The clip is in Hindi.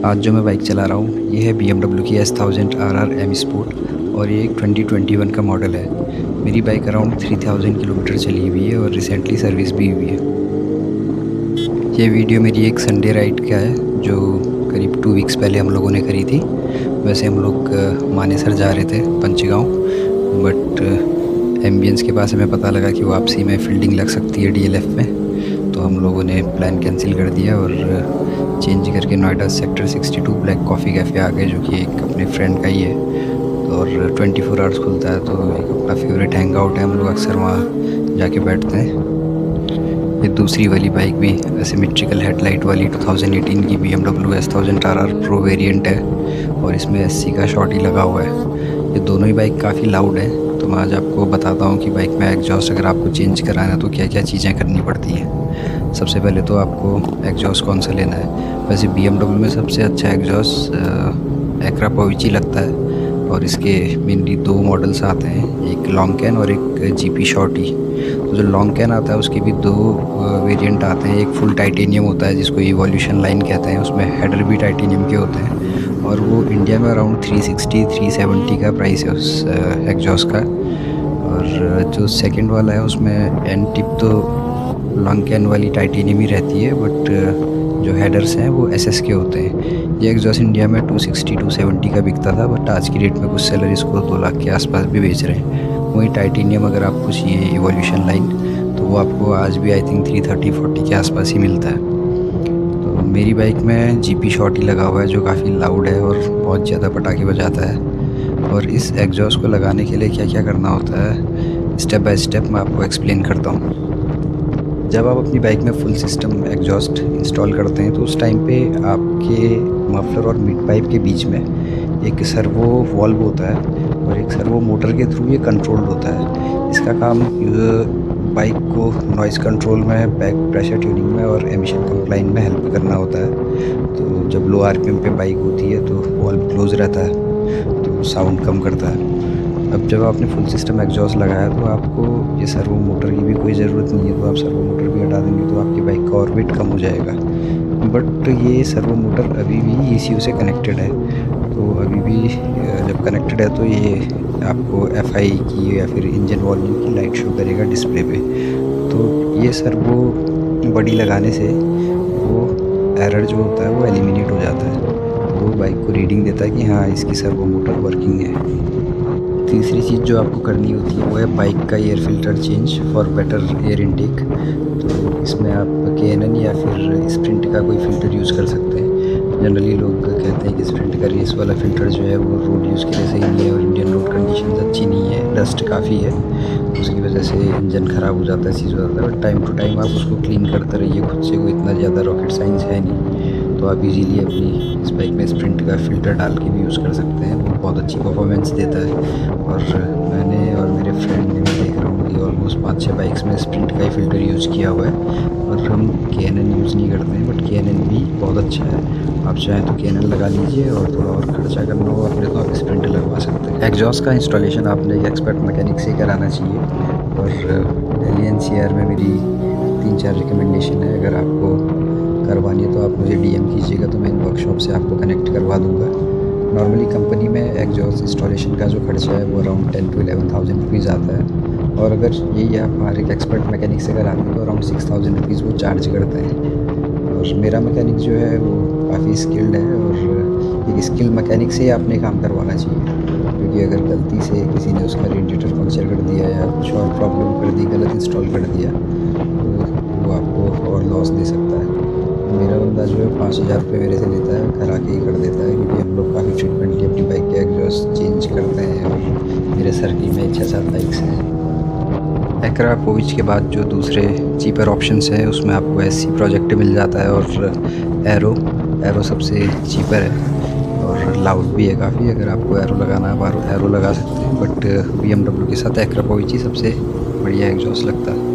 आज जो मैं बाइक चला रहा हूँ ये है BMW की S1000 RR M स्पोर्ट और ये एक 2021 का मॉडल है। मेरी बाइक अराउंड 3000 किलोमीटर चली हुई है और रिसेंटली सर्विस भी हुई है। ये वीडियो मेरी एक संडे राइड का है जो करीब 2 वीक्स पहले हम लोगों ने करी थी। वैसे हम लोग मानेसर जा रहे थे पंचगांव, बट एम्बियंस के पास हमें पता लगा कि वापसी में फील्डिंग लग सकती है DLF में, तो हम लोगों ने प्लान कैंसिल कर दिया और चेंज करके Noida sector 62 black coffee cafe आ गए, जो कि एक अपने फ्रेंड का ही है और 24 आवर्स खुलता है। तो एक अपना फेवरेट हैंग आउट है, हम लोग अक्सर वहाँ जाके बैठते हैं। ये दूसरी वाली बाइक भी असिमेट्रिकल हेडलाइट वाली 2018 की BMW S1000 RR pro variant है और इसमें 80 का शॉट ही लगा हुआ है। ये दोनों ही बाइक काफ़ी लाउड है, तो मैं आज आपको बताता हूँ कि बाइक में एग्जॉस्ट अगर आपको चेंज कराना है तो क्या क्या चीज़ें करनी पड़ती हैं। सबसे पहले तो आपको एग्जॉस्ट कौन सा लेना है। वैसे BMW में सबसे अच्छा एग्जॉस्ट एक्रा पोविची लगता है और इसके मेनली 2 मॉडल्स आते हैं, एक लॉन्ग कैन और एक GP शॉर्टी। तो जो लॉन्ग कैन आता है उसके भी 2 वेरिएंट आते हैं। एक फुल टाइटेनियम होता है जिसको इवोल्यूशन लाइन कहते हैं, उसमें हेडर भी टाइटेनियम के होते हैं और वो इंडिया में अराउंड 360-370 का प्राइस है उस एग्जॉस्ट का। और जो सेकंड वाला है उसमें एंड टिप तो लॉन्ग कैन वाली टाइटेनियम ही रहती है, बट जो हेडर्स हैं वो SS के होते हैं। ये एग्जॉस्ट इंडिया में 260-270 का बिकता था, बट आज की डेट में कुछ सेलर इसको 2 लाख के आसपास भी बेच रहे हैं। वही टाइटेनियम अगर आपको चाहिए इवोल्यूशन लाइन, तो वो आपको आज भी आई थिंक 330-40 के आसपास ही मिलता है। तो मेरी बाइक में GP शॉर्टी लगा हुआ है जो काफ़ी लाउड है और बहुत ज़्यादा पटाखे बजाता है। और इस एग्जॉस्ट को लगाने के लिए क्या क्या करना होता है, स्टेप बाय स्टेप मैं आपको एक्सप्लेन करता हूँ। जब आप अपनी बाइक में फुल सिस्टम एग्जॉस्ट इंस्टॉल करते हैं तो उस टाइम पे आपके मफलर और मिड पाइप के बीच में एक सर्वो वॉल्व होता है और एक सर्वो मोटर के थ्रू ये कंट्रोल्ड होता है। इसका काम बाइक को नॉइज़ कंट्रोल में, बैक प्रेशर ट्यूनिंग में और एमिशन कंप्लाइन में हेल्प करना होता है। तो जब लो RPM पे बाइक होती है तो वॉल्व क्लोज रहता है तो साउंड कम करता है। अब जब आपने फुल सिस्टम एग्जॉस्ट लगाया तो आपको ये सर्वो मोटर की भी कोई ज़रूरत नहीं है, तो आप सर्वो मोटर भी हटा देंगे तो आपकी बाइक का ऑर्बिट कम हो जाएगा। बट ये सर्वो मोटर अभी भी ECU से कनेक्टेड है, तो अभी भी जब कनेक्टेड है तो ये आपको FI की या फिर इंजन वॉल्यूम की लाइट शो करेगा डिस्प्ले पे। तो ये सर्वो बॉडी लगाने से वो एरर जो होता है वो एलिमिनेट हो जाता है, तो बाइक को रीडिंग देता है कि हाँ इसकी सर्वो मोटर वर्किंग है। तीसरी चीज़ जो आपको करनी होती है वो है बाइक का air filter change for better air intake. तो इसमें आप KNN या फिर स्प्रिंट का कोई फ़िल्टर यूज़ कर सकते हैं। जनरली लोग कहते हैं कि स्प्रिंट का रेस वाला फ़िल्टर जो है वो रोड यूज़ के लिए सही नहीं है और इंडियन रोड कंडीशंस अच्छी नहीं है, डस्ट काफ़ी है, उसकी वजह से इंजन ख़राब हो जाता है, चीज़ हो जाता है। बट टाइम टू टाइम आप उसको क्लीन करते रहिए खुद से, कोई इतना ज़्यादा रॉकेट साइंस है नहीं, तो आप इजीली अपनी इस बाइक में स्प्रिंट का फ़िल्टर डाल के भी यूज़ कर सकते हैं। वो बहुत अच्छी परफॉर्मेंस देता है और मैंने और मेरे फ्रेंड ने भी देख रहा हूँ कि ऑलमोस्ट 5-6 बाइक्स में स्प्रिंट का ही फ़िल्टर यूज़ किया हुआ है। और हम KNN यूज़ नहीं करते हैं, बट KNN भी बहुत अच्छा है। आप चाहें तो KNN लगा लीजिए और थोड़ा और खर्चा करना हो अपने तो आप स्प्रिंट लगवा सकते हैं। एग्जॉस्ट का इंस्टॉलेशन आपने एक एक्सपर्ट मैकेनिक से कराना चाहिए और दिल्ली NCR में मेरी 3-4 रिकमेंडेशन है। अगर आपको करवानी है तो आप मुझे DM कीजिएगा, तो मैं इन वर्कशॉप से आपको कनेक्ट करवा दूँगा। नॉर्मली कंपनी में एग्जॉस्ट इंस्टॉलेशन का जो खर्चा है वो अराउंड 10 to 11,000 रुपीज़ आता है, और अगर यही आप हमारे एक एक्सपर्ट मैकेनिक से कराते हैं तो अराउंड 6,000 रुपीज़ वो चार्ज करते हैं। और मेरा मैकेनिक जो है वो काफ़ी स्किल्ड है और एक स्किल मैकेनिक से ही आपने काम करवाना चाहिए, क्योंकि अगर गलती से किसी ने उसका रेडिएटर पंक्चर कर दिया या कुछ और प्रॉब्लम कर दी, गलत इंस्टॉल कर दिया, तो वो आपको और लॉस दे सकता है। मेरा बंदा जो है 5,000 रुपये मेरे से लेता है, करा के ही कर देता है, क्योंकि हम लोग काफ़ी फ्रीक्वेंटली अपनी बाइक के एग्जॉस्ट चेंज करते हैं और मेरे सर्किल में 6-7 बाइक्स हैं। एक्रा पोविच के बाद जो दूसरे चीपर ऑप्शंस हैं उसमें आपको SC प्रोजेक्ट मिल जाता है और एरो सबसे चीपर है और लाउड भी है काफ़ी। अगर आपको एरो लगाना है आप एरो लगा सकते हैं, बट BMW के साथ एक्रा पोविच ही सबसे बढ़िया एग्जॉस्ट लगता है।